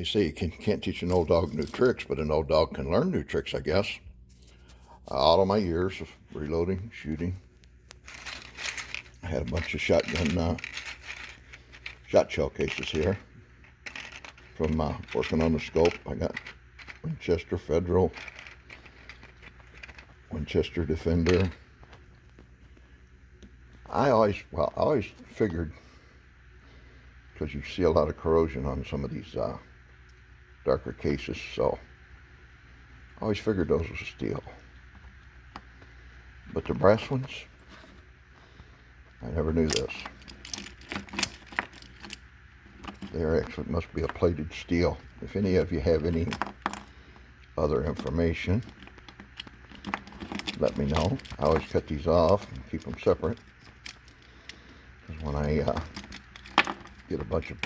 They say you can't teach an old dog new tricks, but an old dog can learn new tricks, I guess. All of my years of reloading, shooting, I had a bunch of shotgun shot shell cases here from working on the scope. I got Winchester Federal, Winchester Defender. I always figured, because you see a lot of corrosion on some of these darker cases, so I always figured those was steel. But the brass ones, I never knew this. They actually must be a plated steel. If any of you have any other information, let me know. I always cut these off and keep them separate, because when I get a bunch of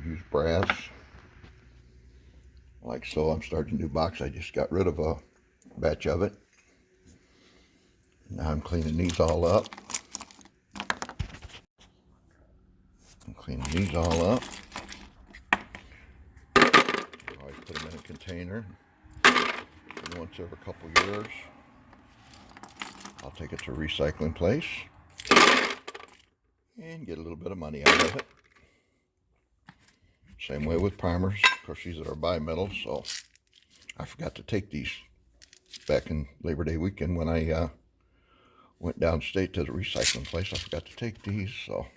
used brass, like so, I'm starting a new box. I just got rid of a batch of it. Now I'm cleaning these all up. I'm cleaning these all up. I always put them in a container. And once every couple years, I'll take it to a recycling place and get a little bit of money out of it. Same way with primers. Of course, these are bimetal, so I forgot to take these back in Labor Day weekend when I went downstate to the recycling place. I forgot to take these, so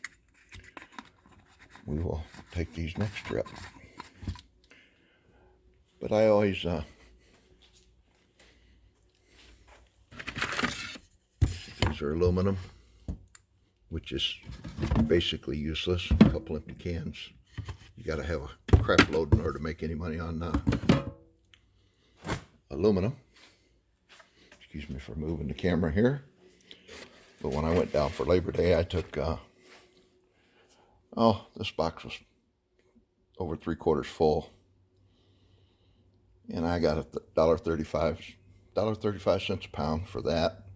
we will take these next trip. But I always these are aluminum, which is basically useless. A couple empty cans. You got to have a crap load in order to make any money on aluminum. Excuse me for moving the camera here. But when I went down for Labor Day, I took, this box was over 3/4 full. And I got $1.35 a pound for that.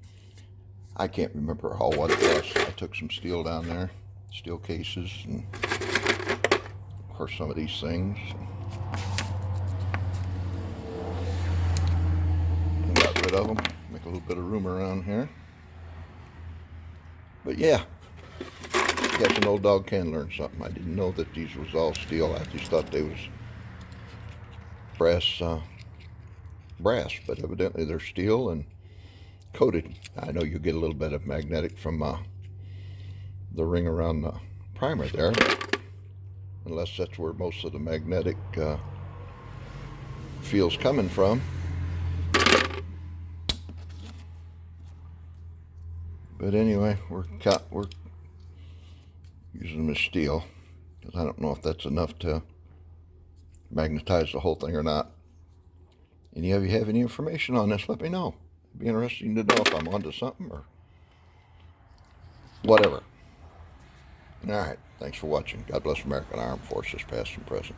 I can't remember what it was. I took some steel down there, steel cases, and of course some of these things. And got rid of them, make a little bit of room around here. But yeah, I guess an old dog can learn something. I didn't know that these was all steel. I just thought they was brass, but evidently they're steel and coated. I know you get a little bit of magnetic from the ring around the primer there, unless that's where most of the magnetic feel's coming from. But anyway, we're using them as steel, because I don't know if that's enough to magnetize the whole thing or not. Any of you have any information on this, let me know. It'd be interesting to know if I'm onto something or whatever. All right, thanks for watching. God bless American Armed Forces, past and present.